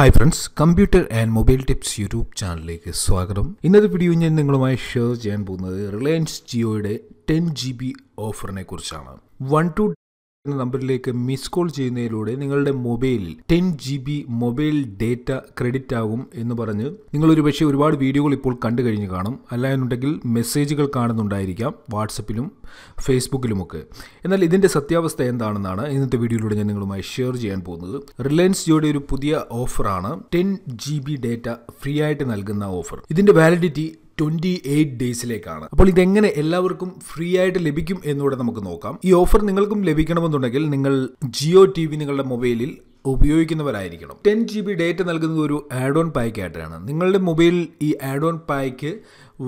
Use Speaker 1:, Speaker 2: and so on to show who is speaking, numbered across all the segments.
Speaker 1: Hi friends, computer and mobile tips YouTube ചാനലിലേക്ക് സ്വാഗതം. ഇന്നത്തെ വീഡിയോ ഞാൻ നിങ്ങളുമായി ഷെയർ ചെയ്യാൻ പോകുന്നത് റിലയൻസ് ജിയോയുടെ 10 GB ഓഫറിനെ കുറിച്ചാണ്. 12 എന്ന നമ്പറിലേക്ക് മിസ് കോൾ ചെയ്യുന്നതിലൂടെ നിങ്ങളുടെ മൊബൈലിൽ 10 GB മൊബൈൽ ഡേറ്റ ക്രെഡിറ്റ് ആകും എന്ന് പറഞ്ഞ് നിങ്ങളൊരു പക്ഷേ ഒരുപാട് വീഡിയോകൾ ഇപ്പോൾ കണ്ടു കഴിഞ്ഞ് കാണും. അല്ലായെന്നുണ്ടെങ്കിൽ മെസ്സേജുകൾ കാണുന്നുണ്ടായിരിക്കാം വാട്സപ്പിലും ഫേസ്ബുക്കിലുമൊക്കെ. എന്നാൽ ഇതിൻ്റെ സത്യാവസ്ഥ എന്താണെന്നാണ് ഇന്നത്തെ വീഡിയോയിലൂടെ ഞാൻ നിങ്ങളുമായി ഷെയർ ചെയ്യാൻ പോകുന്നത്. റിലയൻസ് ജിയോയുടെ ഒരു പുതിയ ഓഫറാണ് 10 GB ഡേറ്റ ഫ്രീ ആയിട്ട് നൽകുന്ന ഓഫർ. ഇതിൻ്റെ വാലിഡിറ്റി 28 ഡേയ്സിലേക്കാണ്. അപ്പോൾ ഇതെങ്ങനെ എല്ലാവർക്കും ഫ്രീ ആയിട്ട് ലഭിക്കും എന്നൂടെ നമുക്ക് നോക്കാം. ഈ ഓഫർ നിങ്ങൾക്കും ലഭിക്കണമെന്നുണ്ടെങ്കിൽ നിങ്ങൾ ജിയോ TV നിങ്ങളുടെ മൊബൈലിൽ ഉപയോഗിക്കുന്നവരായിരിക്കണം. 10 GB ഡേറ്റ നൽകുന്നത് ഒരു ആഡ് ഓൺ പാക്ക് ആയിട്ടാണ്. നിങ്ങളുടെ മൊബൈലിൽ ഈ ആഡ് ഓൺ പാക്ക്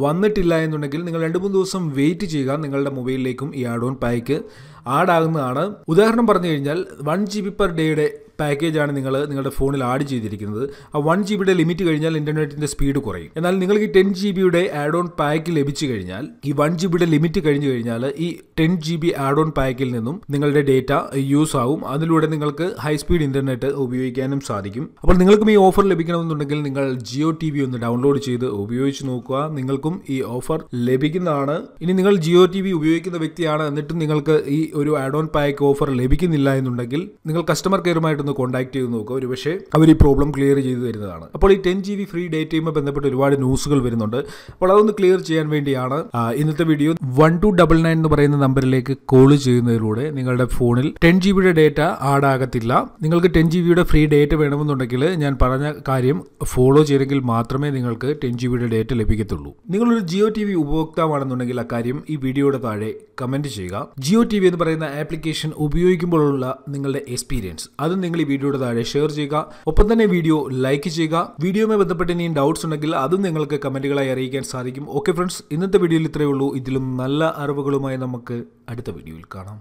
Speaker 1: വന്നിട്ടില്ല എന്നുണ്ടെങ്കിൽ നിങ്ങൾ 2-3 ദിവസം വെയിറ്റ് ചെയ്യുക. നിങ്ങളുടെ മൊബൈലിലേക്കും ഈ ആഡ് ഓൺ പാക്ക് ആഡ് ആകുന്നതാണ്. ഉദാഹരണം പറഞ്ഞു കഴിഞ്ഞാൽ 1 GB പെർ ഡേയുടെ പാക്കേജാണ് നിങ്ങൾ നിങ്ങളുടെ ഫോണിൽ ആഡ് ചെയ്തിരിക്കുന്നത്. ആ 1 GB ലിമിറ്റ് കഴിഞ്ഞാൽ ഇന്റർനെറ്റിന്റെ സ്പീഡ് കുറയും. എന്നാൽ നിങ്ങൾക്ക് ഈ 10 GB ആഡ് ഓൺ പാക്ക് ലഭിച്ചു കഴിഞ്ഞാൽ ഈ 1 GB ലിമിറ്റ് കഴിഞ്ഞു കഴിഞ്ഞാൽ ഈ 10 GB ആഡ് ഓൺ പാക്കിൽ നിന്നും നിങ്ങളുടെ ഡേറ്റ യൂസ് ആവും. അതിലൂടെ നിങ്ങൾക്ക് ഹൈ സ്പീഡ് ഇന്റർനെറ്റ് ഉപയോഗിക്കാനും സാധിക്കും. അപ്പോൾ നിങ്ങൾക്കും ഈ ഓഫർ ലഭിക്കണമെന്നുണ്ടെങ്കിൽ നിങ്ങൾ ജിയോ TV ഒന്ന് ഡൗൺലോഡ് ചെയ്ത് ഉപയോഗിച്ച് നോക്കുക. നിങ്ങൾക്കും ഈ ഓഫർ ലഭിക്കുന്നതാണ്. ഇനി നിങ്ങൾ ജിയോ TV ഉപയോഗിക്കുന്ന വ്യക്തിയാണ്, എന്നിട്ടും നിങ്ങൾക്ക് ഈ ഒരു ആഡ് ഓൺ പാക്ക് ഓഫർ ലഭിക്കുന്നില്ല എന്നുണ്ടെങ്കിൽ നിങ്ങൾ കസ്റ്റമർ കെയറുമായിട്ടൊന്ന് കോൺടാക്ട് ചെയ്ത് നോക്കുക. ഒരു പക്ഷേ അവർ ഈ പ്രോബ്ലം ക്ലിയർ ചെയ്ത് തരുന്നതാണ്. അപ്പോൾ ഈ 10 GB ഫ്രീ ഡേറ്റയുമായി ബന്ധപ്പെട്ട് ഒരുപാട് ന്യൂസുകൾ വരുന്നുണ്ട്. അപ്പോൾ അതൊന്ന് ക്ലിയർ ചെയ്യാൻ വേണ്ടിയാണ് ഇന്നത്തെ വീഡിയോ. 1299 എന്ന് പറയുന്ന നമ്പറിലേക്ക് കോൾ ചെയ്യുന്നതിലൂടെ നിങ്ങളുടെ ഫോണിൽ 10 GB ഡേറ്റ ആഡ് ആകത്തില്ല. നിങ്ങൾക്ക് 10 GB ഫ്രീ ഡേറ്റ വേണമെന്നുണ്ടെങ്കിൽ ഞാൻ പറഞ്ഞ കാര്യം ഫോളോ ചെയ്തെങ്കിൽ മാത്രമേ നിങ്ങൾക്ക് 10 GB ഡേറ്റ ലഭിക്കത്തുള്ളൂ. നിങ്ങളൊരു ജിയോ TV ഉപഭോക്താവാണെന്നുണ്ടെങ്കിൽ അക്കാര്യം ഈ വീഡിയോയുടെ താഴെ കമന്റ് ചെയ്യുക. ജിയോ TV എന്ന് പറയുന്ന ആപ്ലിക്കേഷൻ ഉപയോഗിക്കുമ്പോഴുള്ള നിങ്ങളുടെ എക്സ്പീരിയൻസ് അത് നിങ്ങൾ ഈ വീഡിയോയുടെ താഴെ ഷെയർ ചെയ്യുക. ഒപ്പം തന്നെ വീഡിയോ ലൈക്ക് ചെയ്യുക. വീഡിയോയുമായി ബന്ധപ്പെട്ട് ഇനിയും ഡൗട്ട്സ് ഉണ്ടെങ്കിൽ അതും നിങ്ങൾക്ക് കമന്റുകളായി അറിയിക്കാൻ സാധിക്കും. ഓക്കെ ഫ്രണ്ട്സ്, ഇന്നത്തെ വീഡിയോയിൽ ഇത്രയേ ഉള്ളൂ. ഇതിലും നല്ല അറിവുകളുമായി നമുക്ക് അടുത്ത വീഡിയോയിൽ കാണാം.